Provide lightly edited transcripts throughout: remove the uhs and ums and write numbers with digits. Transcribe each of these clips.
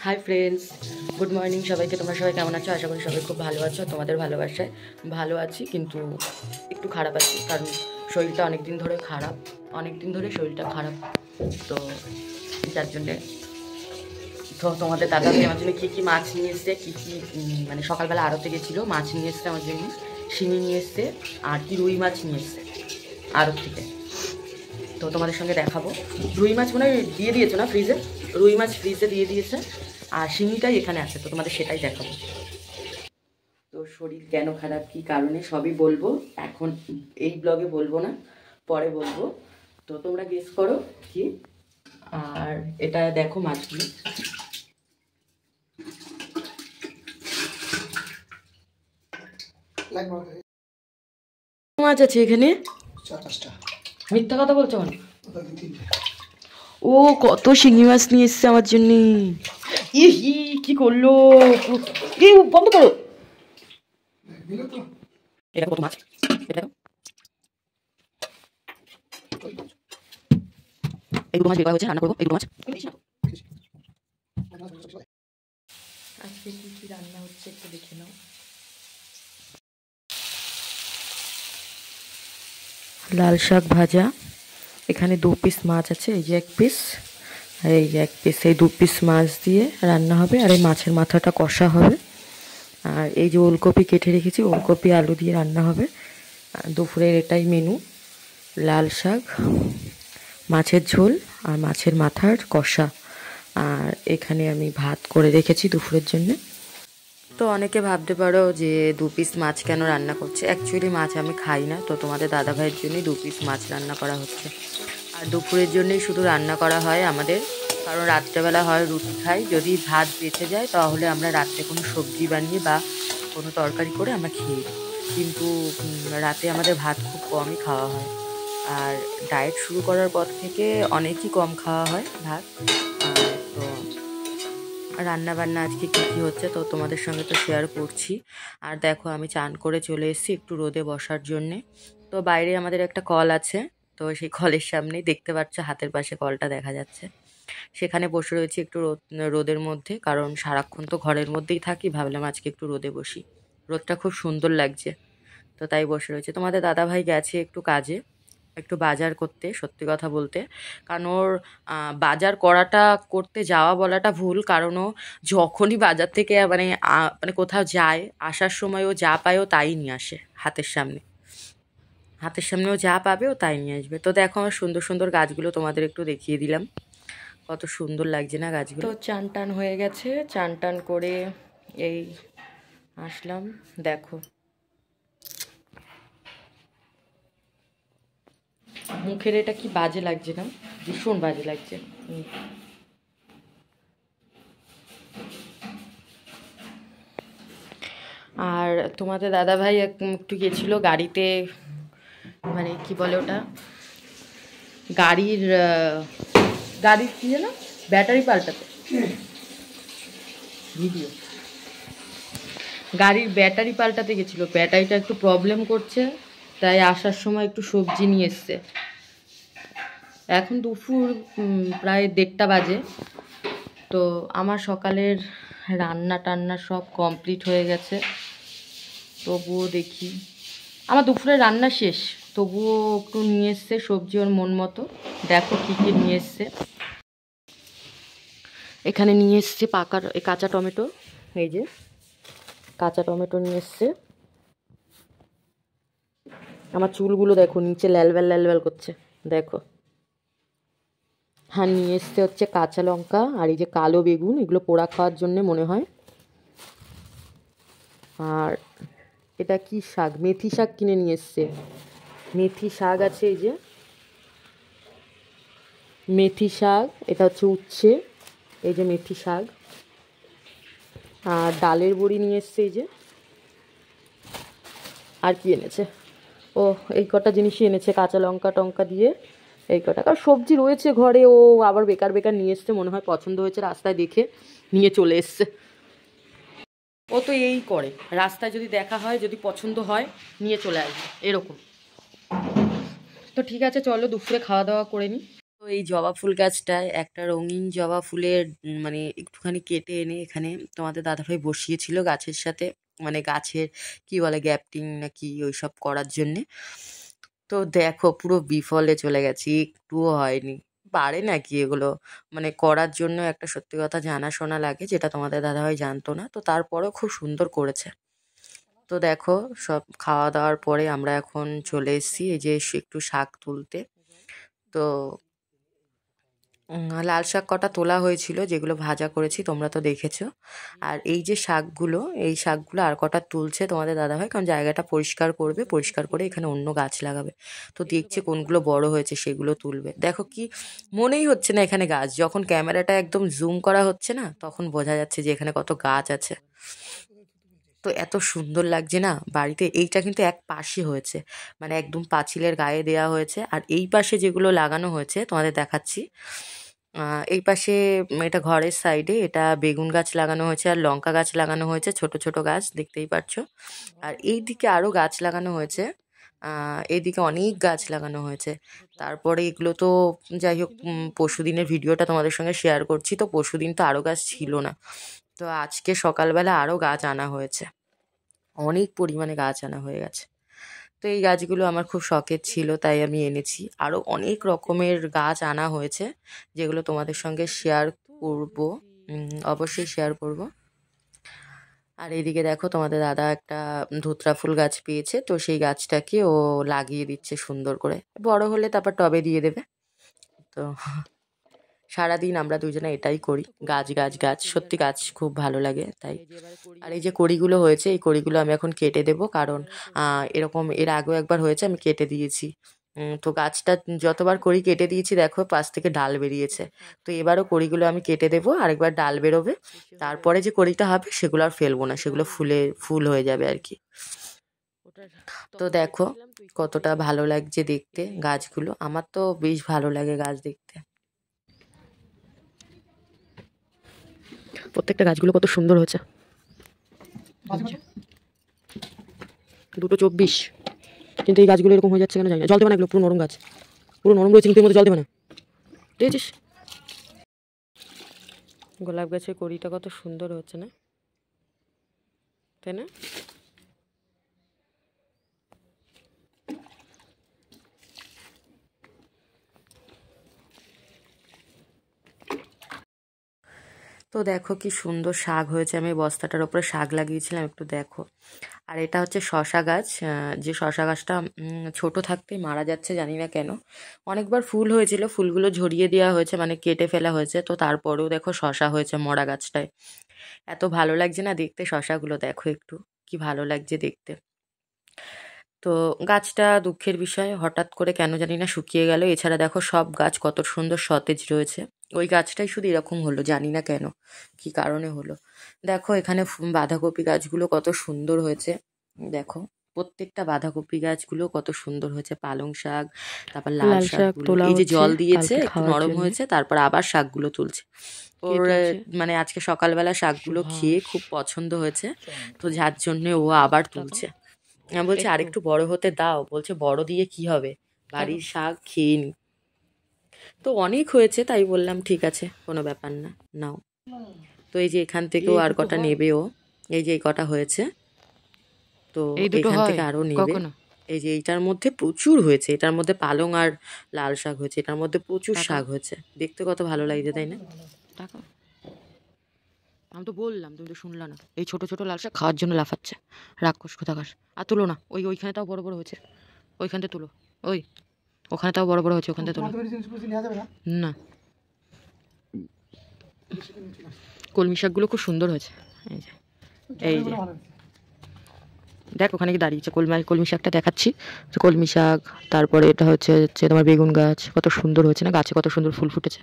Hi friends, good morning সবাইকে। তোমরা সবাই কেমন আছো? আশা করি সবাই খুব ভালো আছো। তোমাদের ভালোবাসায় ভালো আছি, কিন্তু একটু খারাপ আছি, কারণ শরীরটা অনেক দিন ধরে শরীরটা খারাপ। তো যার জন্যে তোমাদের দাদা ভাই আমার জন্য কী কী মাছ নিয়ে এসছে, কী কী মানে সকালবেলা আড়তে গেছিলো, মাছ নিয়ে এসছে আমার জন্য, শিঙি নিয়ে এসছে আর কি রুই মাছ নিয়ে এসছে আড়ত থেকে। তো তোমাদের সঙ্গে দেখাবো। রুই মাছ মনে হয় দিয়ে দিয়েছো না ফ্রিজে? রুই মাছ ফ্রিজে দিয়ে দিয়েছে, আর শিঙিটাই এখানে আছে, তো তোমাদের সেটাই দেখাবো। তো শরীর কেন খারাপ, কী কারণে, সবই বলবো। এখন এই ব্লগে বলবো না, পরে বলবো। তো তোমরা গেস করো কি। আর এটা দেখো মাছগুলো, মাছ আছে এখানে। মিথ্যা কথা বলছো মানে? ও কত শিঙি মাছ নিয়ে এসছে আমার জন্য। কি করলো? বন্ধ করো। এটা কত মাছ, এটা এগুলো মাছ বের করা হয়েছে, রান্না করবো এগুলো মাছ। আজকে কি কি রান্না হচ্ছে একটু দেখে নাও। লাল শাক ভাজা, এখানে 2 পিস মাছ আছে, এই যে 1 পিস আর এই যে 1 পিস, এই 2 পিস মাছ দিয়ে রান্না হবে। আর এই মাছের মাথাটা কষা হবে। আর এই যে ওলকপি কেটে রেখেছি, ওলকপি আলু দিয়ে রান্না হবে। দুপুরের এটাই মেনু, লাল শাক, মাছের ঝোল আর মাছের মাথার কষা। আর এখানে আমি ভাত করে রেখেছি দুপুরের জন্য। তো অনেকে ভাবতে পারো যে 2 পিস মাছ কেন রান্না করছে। অ্যাকচুয়ালি মাছ আমি খাই না, তো তোমাদের দাদা ভাইয়ের জন্যই 2 পিস মাছ রান্না করা হচ্ছে। আর দুপুরের জন্যই শুধু রান্না করা হয় আমাদের, কারণ রাত্রেবেলা হয় রুটি খাই। যদি ভাত বেঁচে যায় তাহলে আমরা রাত্রে কোনো সবজি বানিয়ে বা কোনো তরকারি করে আমরা খেয়ে নিই, কিন্তু রাতে আমাদের ভাত খুব কমই খাওয়া হয়। আর ডায়েট শুরু করার পর থেকে অনেকই কম খাওয়া হয় ভাত। তো রান্না বান্না আজকে কী কী হচ্ছে তো তোমাদের সঙ্গে তো শেয়ার করছি। আর দেখো আমি চান করে চলে এসেছি একটু রোদে বসার জন্যে। তো বাইরে আমাদের একটা কল আছে, তো সেই কলের সামনেই দেখতে পাচ্ছ, হাতের পাশে কলটা দেখা যাচ্ছে, সেখানে বসে রয়েছি একটু রোদের মধ্যে, কারণ সারাক্ষণ তো ঘরের মধ্যেই থাকি। ভাবলাম আজকে একটু রোদে বসি, রোদটা খুব সুন্দর লাগছে, তো তাই বসে রয়েছে। তোমাদের দাদা ভাই গেছে একটু কাজে, একটু বাজার করতে, সত্যি কথা বলতে। কারণ ওর বাজার করতে যাওয়া বলাটা ভুল, কারণ ও যখনই বাজার থেকে মানে কোথাও যায়, আসার সময় ও যা পায় ও তাই নিয়ে আসে হাতের সামনে ও যা পাবে ও তাই নিয়ে আসবে। তো দেখো আমার সুন্দর সুন্দর গাছগুলো তোমাদের একটু দেখিয়ে দিলাম, কত সুন্দর লাগছে না গাছগুলো। তো চান টান হয়ে গেছে, চান টান করে এই আসলাম। দেখো মুখের এটা কি বাজে লাগছে না? ভীষণ বাজে লাগছে। আর তোমাদের দাদা ভাই একটু গেছিলো গাড়িতে, মানে কি বলে ওটা, গাড়ির কি যেন ব্যাটারি পাল্টাতে, ভিডিও গাড়ির ব্যাটারি পাল্টাতে গেছিলো। ব্যাটারিটা একটু প্রবলেম করছে, তাই আসার সময় একটু সবজি নিয়ে এসছে। এখন দুপুর প্রায় 1:30 বাজে। তো আমার সকালের রান্না টান্না সব কমপ্লিট হয়ে গেছে, তবুও দেখি আমার দুপুরের রান্না শেষ, তবুও একটু নিয়ে এসছে সবজি ওর মন মতো। দেখো কী কী নিয়ে এসছে। এখানে নিয়ে এসছে কাঁচা টমেটো, এই যে কাঁচা টমেটো নিয়ে এসছে। আমার চুলগুলো দেখো নিচে ল্যালব্যাল করছে, দেখো। হ্যাঁ, নিয়ে এসছে হচ্ছে কাঁচা লঙ্কা আর এই যে কালো বেগুন, এগুলো পোড়া খাওয়ার জন্যে মনে হয়। আর এটা কি শাক, মেথি শাক কিনে নিয়ে এসছে। মেথি শাক আছে, এই যে মেথি শাক, এটা হচ্ছে উচ্ছে, এই যে মেথি শাক। আর ডালের বড়ি নিয়ে এসছে, এই যে। আর কি এনেছে? ও এই কটা জিনিসই এনেছে, কাঁচা লঙ্কা টঙ্কা দিয়ে এই কটা। কারণ সবজি রয়েছে ঘরে, ও আবার বেকার নিয়ে এসছে, মনে হয় পছন্দ হয়েছে রাস্তায় দেখে নিয়ে চলে এসছে। ও তো এই করে, রাস্তায় যদি দেখা হয়, যদি পছন্দ হয় নিয়ে চলে আসবে, এরকম। তো ঠিক আছে, চলো দুপুরে খাওয়া দাওয়া করে নিই। তো এই জবা ফুল গাছটায় একটা রঙিন জবা ফুলের মানে একটুখানি কেটে এনে এখানে তোমাদের দাদাভাই বসিয়েছিল গাছের সাথে, মানে গাছের কি বলে গ্যাপটিং নাকি ওইসব করার জন্যে। তো দেখো পুরো বিফলে চলে গেছি, একটুও হয়নি। পারে নাকি এগুলো মানে করার জন্য একটা সত্যি কথা জানাশোনা লাগে, যেটা তোমাদের দাদাভাই জানতো না, তো তারপরেও খুব সুন্দর করেছে। তো দেখো সব খাওয়া দাওয়ার পরে আমরা এখন চলে এসেছি এই যে একটু শাক তুলতে। তো লাল শাক কটা তোলা হয়েছিল, যেগুলো ভাজা করেছি তোমরা তো দেখেছো। আর এই যে শাকগুলো, এই শাকগুলো আর কটা তুলছে তোমাদের দাদাভাই, কারণ জায়গাটা পরিষ্কার করবে, পরিষ্কার করে এখানে অন্য গাছ লাগাবে। তো দেখছে কোনগুলো বড় হয়েছে সেগুলো তুলবে। দেখো কি মনেই হচ্ছে না এখানে গাছ, যখন ক্যামেরাটা একদম জুম করা হচ্ছে না তখন বোঝা যাচ্ছে যে এখানে কত গাছ আছে। তো এত সুন্দর লাগছে না বাড়িতে। এইটা কিন্তু এক পাশে হয়েছে, মানে একদম পাঁচিলের গায়ে দেয়া হয়েছে। আর এই পাশে যেগুলো লাগানো হয়েছে তোমাদের দেখাচ্ছি। এই পাশে এটা ঘরের সাইডে এটা বেগুন গাছ লাগানো হয়েছে আর লঙ্কা গাছ লাগানো হয়েছে, ছোট ছোট গাছ দেখতেই পাচ্ছো। আর এই দিকে আরো গাছ লাগানো হয়েছে, এইদিকে অনেক গাছ লাগানো হয়েছে। তারপরে এগুলো তো যাই হোক, পরশুদিনের ভিডিওটা তোমাদের সঙ্গে শেয়ার করছি। তো পরশুদিন তো আরো গাছ ছিল না, তো আজকে সকালবেলা আরো গাছ আনা হয়েছে, অনেক পরিমাণে গাছ আনা হয়ে গেছে। তো এই গাছগুলো আমার খুব শখের ছিল, তাই আমি এনেছি। আরো অনেক রকমের গাছ আনা হয়েছে, যেগুলো তোমাদের সঙ্গে শেয়ার করব, অবশ্যই শেয়ার করব। আর এইদিকে দেখো তোমাদের দাদা একটা ধুতরা ফুল গাছ পেয়েছে, তো সেই গাছটাকে ও লাগিয়ে দিচ্ছে সুন্দর করে, বড় হলে তারপর টবে দিয়ে দেবে। তো সারাদিন আমরা দুজনে এটাই করি, গাছ গাছ গাছ, সত্যি গাছ খুব ভালো লাগে তাই। আর এই যে কড়িগুলো হয়েছে, এই কড়িগুলো আমি এখন কেটে দেবো, কারণ এরকম এর আগেও একবার হয়েছে, আমি কেটে দিয়েছি। তো গাছটা যতবার কড়ি কেটে দিয়েছি দেখো পাশ থেকে ডাল বেরিয়েছে। তো এবারও কড়িগুলো আমি কেটে দেবো, আরেকবার ডাল বেরোবে। তারপরে যে কড়িটা হবে সেগুলো আর ফেলবো না, সেগুলো ফুল হয়ে যাবে আর কি। তো দেখো কতটা ভালো লাগছে দেখতে গাছগুলো, আমার তো বেশ ভালো লাগে গাছ দেখতে। প্রত্যেকটা গাছগুলো কত সুন্দর হয়েছে। 224, কিন্তু এই গাছগুলো এরকম হয়ে যাচ্ছে কেন জানি না। জল দেবে না, এগুলো পুরো নরম গাছ, পুরো নরম রয়েছে, কিন্তু এর মধ্যে জল দেবে না, দেখেছিস? গোলাপ গাছের কড়িটা কত সুন্দর হচ্ছে না, তাই না? তো দেখো কি সুন্দর শাক হয়েছে, আমি বস্তাটার উপরে শাক লাগিয়েছিলাম, একটু দেখো। আর এটা হচ্ছে শশা গাছ, যে শশা গাছটা ছোট থাকতেই মারা যাচ্ছে, জানি না কেন। অনেকবার ফুল হয়েছিল, ফুলগুলো ঝরিয়ে দেওয়া হয়েছে, মানে কেটে ফেলা হয়েছে, তো তারপরেও দেখো শশা হয়েছে মরা গাছটায়। এত ভালো লাগছে না দেখতে শশাগুলো, দেখো একটু কি ভালো লাগছে দেখতে। তো গাছটা দুঃখের বিষয়, হঠাৎ করে কেন জানি না শুকিয়ে গেল। এছাড়া দেখো সব গাছ কত সুন্দর সতেজ রয়েছে, ওই গাছটাই শুধু এরকম হলো, জানি না কেন, কি কারণে হলো। দেখো এখানে বাঁধাকপি গাছগুলো কত সুন্দর হয়েছে, দেখো প্রত্যেকটা বাঁধাকপি গাছগুলো কত সুন্দর হয়েছে। পালং শাক, তারপর লাল শাকগুলো, এই যে জল দিয়েছে একটু নরম হয়েছে, তারপর আবার শাকগুলো তুলছে ওর। মানে আজকে সকালবেলা শাকগুলো খেয়ে খুব পছন্দ হয়েছে, তো যার জন্য ও আবার তুলছে। আমি বলছি আরেকটু বড় হতে দাও, বলছে বড় দিয়ে কি হবে, বাড়ির শাক খেয়ে নি। তো অনেক হয়েছে, তাই বললাম ঠিক আছে কোনো ব্যাপার না, নাও। তো এই যে এখান থেকেও আর কটা নেবে ও, এই যে এই কটা হয়েছে, তো এখান থেকে আরো নেবে। এই যে এইটার মধ্যে প্রচুর হয়েছে, এটার মধ্যে পালং আর লাল শাক হয়েছে, এটার মধ্যে প্রচুর শাক হয়েছে, দেখতে কত ভালো লাগছে তাই না? আমি তো বললাম, তুমি তো শুনলা না। এই ছোট ছোট লাল শাক খাওয়ার জন্য লাফাচ্ছে, রাক্ষস কোথাকার। আর তুলো না, ওইখানে তাও বড় বড় হয়েছে, ওইখানতে তুলো, ওখানে তাও বড় বড় হয়েছে, ওখানতে তুলো না। কলমি শাকগুলো খুব সুন্দর হয়েছে, এই যে এই যে দেখ ওখানে কি দাঁড়িয়েছে, কলমি শাকটা দেখাচ্ছি। কলমি শাক, তারপরে এটা হচ্ছে তোমার বেগুন গাছ, কত সুন্দর হয়েছে না, গাছে কত সুন্দর ফুল ফুটেছে,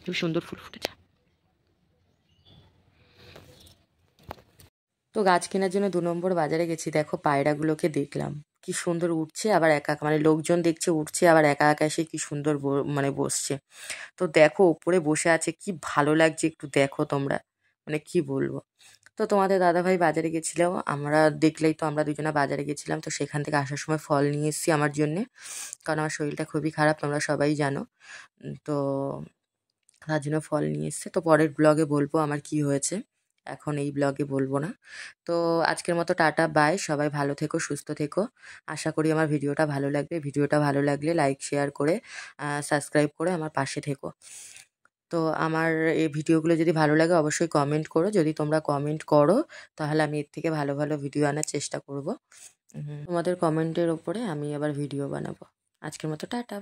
খুব সুন্দর ফুল ফুটেছে। তো গাছ কেনার জন্য 2 নম্বর বাজারে গেছি, দেখো পায়রাগুলোকে দেখলাম কি সুন্দর উঠছে, আবার একা একা, মানে লোকজন দেখছে উঠছে, আবার একা একা এসে কি সুন্দর মানে বসছে। তো দেখো উপরে বসে আছে, কি ভালো লাগছে একটু দেখো তোমরা, মানে কি বলবো। তো তোমাদের দাদাভাই বাজারে গেছিল, আমরা দেখলেই তো, আমরা দুজনে বাজারে গেছিলাম, তো সেখান থেকে আসার সময় ফল নিয়ে এসেছি আমার জন্যে, কারণ আমার শরীরটা খুবই খারাপ, তোমরা সবাই জানো। তো তার জন্য ফল নিয়ে এসছে। তো পরের ব্লগে বলবো আমার কি হয়েছে, এখন এই ব্লগে বলবো না। তো আজকের মতো টাটা বাই, সবাই ভালো থেকো, সুস্থ থেকো। আশা করি আমার ভিডিওটা ভালো লাগবে। ভিডিওটা ভালো লাগলে লাইক শেয়ার করে সাবস্ক্রাইব করে আমার পাশে থেকো। তো আমার এই ভিডিওগুলো যদি ভালো লাগে অবশ্যই কমেন্ট করো। যদি তোমরা কমেন্ট করো তাহলে আমি এর থেকে ভালো ভালো ভিডিও আনার চেষ্টা করব। তোমাদের কমেন্টের ওপরে আমি আবার ভিডিও বানাবো। আজকের মতো টাটা।